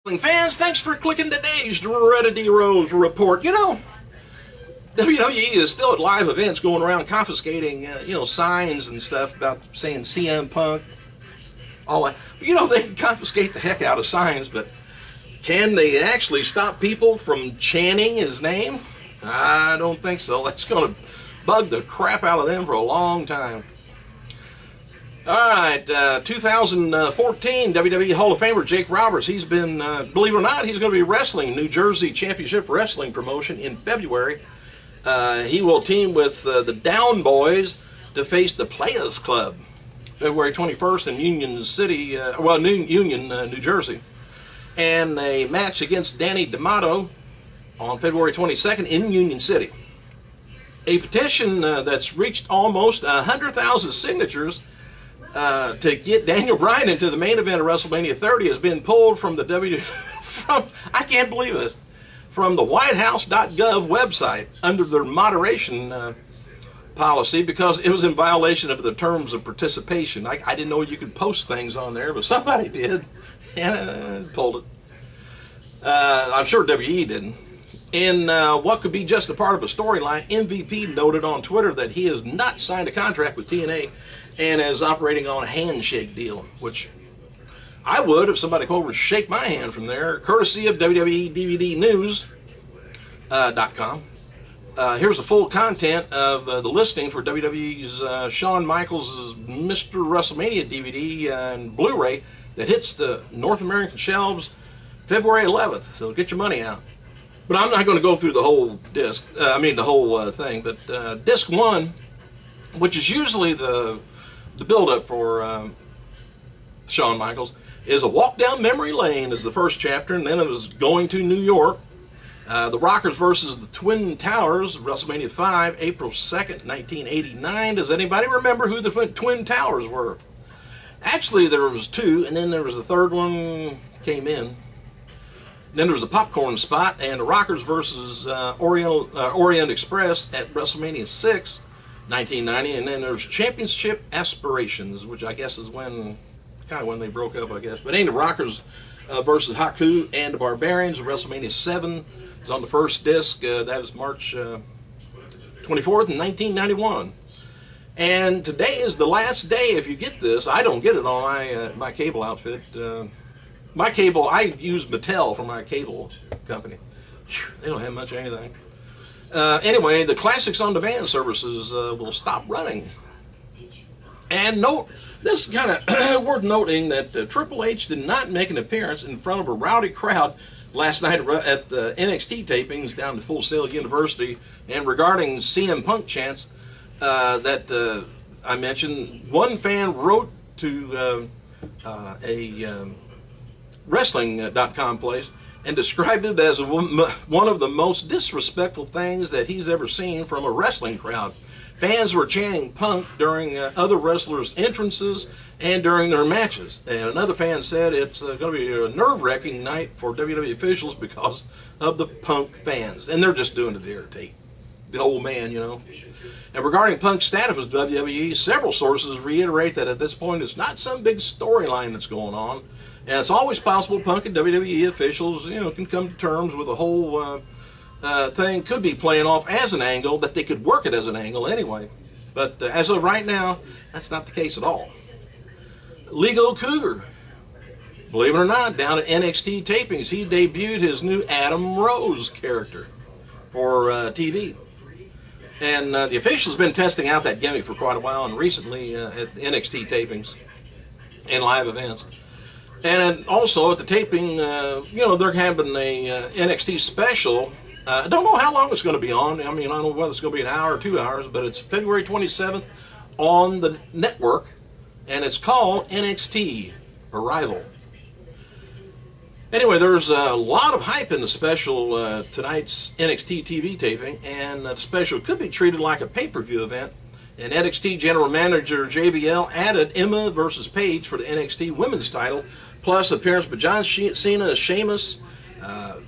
Fans, thanks for clicking today's Reddit Rose report. WWE is still at live events going around confiscating, signs and stuff about saying CM Punk, all that. But, they can confiscate the heck out of signs, but can they actually stop people from chanting his name? I don't think so. That's going to bug the crap out of them for a long time. Alright, 2014 WWE Hall of Famer Jake Roberts, he's been, believe it or not, he's going to be wrestling New Jersey Championship Wrestling promotion in February. He will team with the Down Boys to face the Players Club, February 21st in Union City, Union, New Jersey. And a match against Danny D'Amato on February 22nd in Union City. A petition that's reached almost 100,000 signatures to get Daniel Bryan into the main event of WrestleMania 30 has been pulled from the I can't believe this, from the WhiteHouse.gov website under their moderation policy because it was in violation of the terms of participation. I didn't know you could post things on there, but somebody did, and pulled it. I'm sure WWE didn't. In what could be just a part of a storyline, MVP noted on Twitter that he has not signed a contract with TNA and is operating on a handshake deal, which I would if somebody came over and shake my hand from there, courtesy of WWE DVD News.com. Here's the full content of the listing for WWE's Shawn Michaels' Mr. WrestleMania DVD and Blu-ray that hits the North American shelves February 11th, so get your money out. But I'm not going to go through the whole disc, the whole thing, but disc 1, which is usually the build-up for Shawn Michaels, is a walk down memory lane is the first chapter, and then it was going to New York. The Rockers versus the Twin Towers, WrestleMania 5, April 2nd, 1989. Does anybody remember who the Twin Towers were? Actually, there was two, and then there was the third one came in. Then there was the popcorn spot, and the Rockers versus Orient Express at WrestleMania 6, 1990, and then there's Championship Aspirations, which I guess is when they broke up, I guess. But anyway, the Rockers versus Haku and the Barbarians, WrestleMania 7 is on the first disc. That was March 24th, 1991. And today is the last day if you get this. I don't get it on my cable outfit. My cable, I use Mattel for my cable company. They don't have much of anything. Anyway, the Classics on Demand services will stop running. And note, this is kind of worth noting that Triple H did not make an appearance in front of a rowdy crowd last night at the NXT tapings down at Full Sail University. And regarding CM Punk chants that I mentioned, one fan wrote to a wrestling.com place and described it as one of the most disrespectful things that he's ever seen from a wrestling crowd. Fans were chanting Punk during other wrestlers' entrances and during their matches. And another fan said it's going to be a nerve-wracking night for WWE officials because of the Punk fans. And they're just doing it to irritate the old man, And regarding Punk's status with WWE, several sources reiterate that at this point it's not some big storyline that's going on. And it's always possible Punk and WWE officials, can come to terms with the whole thing could be playing off as an angle, that they could work it as an angle anyway. But as of right now, that's not the case at all. Lego Cougar, believe it or not, down at NXT tapings, he debuted his new Adam Rose character for TV. And the officials have been testing out that gimmick for quite a while, and recently at NXT tapings and live events. And also at the taping, they're having a NXT special. I don't know how long it's going to be on. I don't know whether it's going to be an hour or 2 hours, but it's February 27th on the network, and it's called NXT Arrival. Anyway, there's a lot of hype in the special, tonight's NXT TV taping, and the special could be treated like a pay-per-view event. And NXT General Manager JBL added Emma versus Paige for the NXT Women's title, plus appearance by John Cena as Sheamus,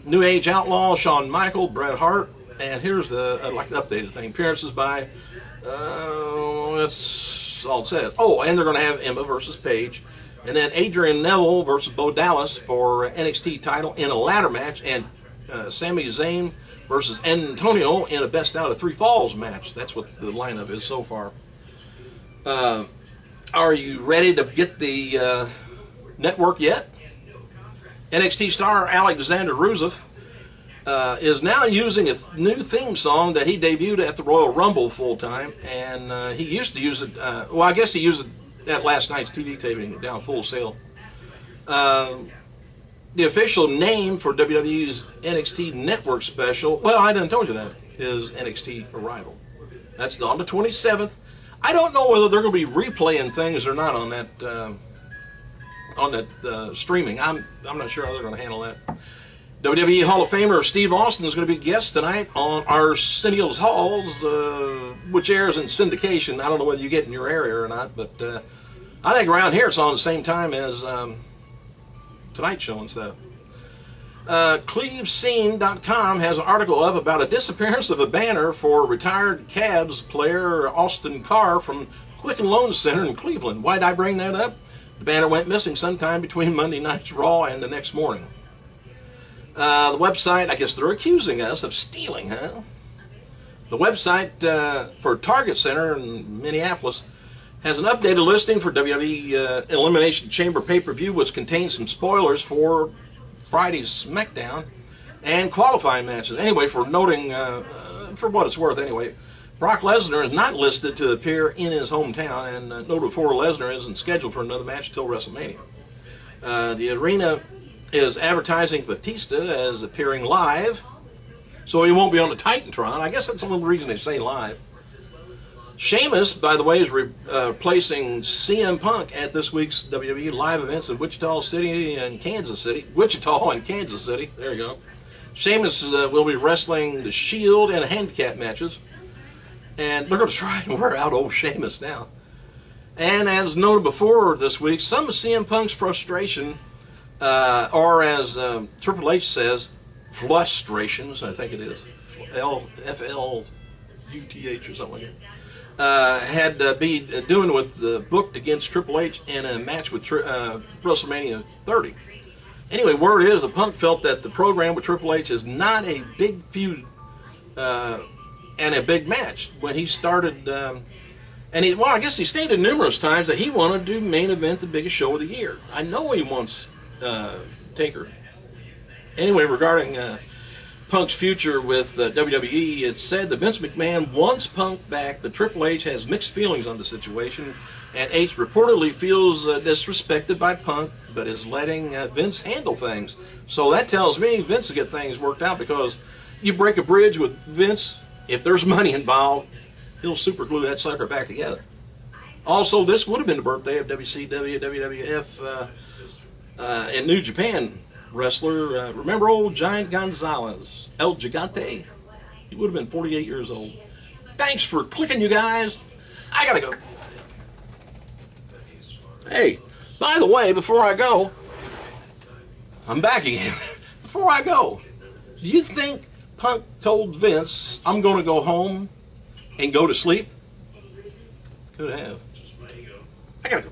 New Age Outlaw, Shawn Michaels, Bret Hart, and here's the updated thing. Appearances by, that's all it says. Oh, and they're going to have Emma versus Paige And then Adrian Neville versus Bo Dallas for NXT title in a ladder match. And Sami Zayn versus Antonio in a best out of 3 falls match. That's what the lineup is so far. Are you ready to get the network yet? NXT star Alexander Rusev is now using a new theme song that he debuted at the Royal Rumble full time, and he used to use it. Well, I guess he used it at last night's TV taping down Full Sail. The official name for WWE's NXT Network special, well, I done told you that, is NXT Arrival. That's on the 27th. I don't know whether they're going to be replaying things or not on that streaming. I'm not sure how they're going to handle that. WWE Hall of Famer Steve Austin is going to be guest tonight on Arsenio's Halls, which airs in syndication. I don't know whether you get in your area or not, but I think around here it's on the same time as Tonight Show and stuff. Clevescene.com has an article up about a disappearance of a banner for retired Cavs player Austin Carr from Quicken Loan Center in Cleveland. Why did I bring that up? The banner went missing sometime between Monday night's Raw and the next morning. The website, I guess they're accusing us of stealing, huh? The website for Target Center in Minneapolis has an updated listing for WWE Elimination Chamber pay-per-view, which contains some spoilers for Friday's SmackDown and qualifying matches. Anyway, for noting, for what it's worth anyway, Brock Lesnar is not listed to appear in his hometown, and noted before, Lesnar isn't scheduled for another match until WrestleMania. The arena is advertising Batista as appearing live, so he won't be on the Titantron. I guess that's the only reason they say live. Sheamus, by the way, is replacing CM Punk at this week's WWE live events in Wichita and Kansas City. There you go. Sheamus will be wrestling the Shield and handicap matches. And they're going to try and wear out old Sheamus now. And as noted before this week, some of CM Punk's frustration, or as Triple H says, frustrations, I think it is, F-L-U-T-H or something like that. Had be doing with booked against Triple H in a match with WrestleMania 30. Anyway, word is that Punk felt that the program with Triple H is not a big feud and a big match. When he started, I guess he stated numerous times that he wanted to main event the biggest show of the year. I know he wants Taker. Anyway, regarding Punk's future with WWE, it's said that Vince McMahon wants Punk back, but Triple H has mixed feelings on the situation, and H reportedly feels disrespected by Punk, but is letting Vince handle things. So that tells me Vince will get things worked out, because you break a bridge with Vince, if there's money involved, he'll super glue that sucker back together. Also, this would have been the birthday of WCW, WWF, and New Japan wrestler. Remember old Giant Gonzalez, El Gigante? He would have been 48 years old. Thanks for clicking, you guys. I gotta go. Hey, by the way, before I go, I'm back again. Before I go, do you think Punk told Vince, I'm going to go home and go to sleep? Could have. I gotta go.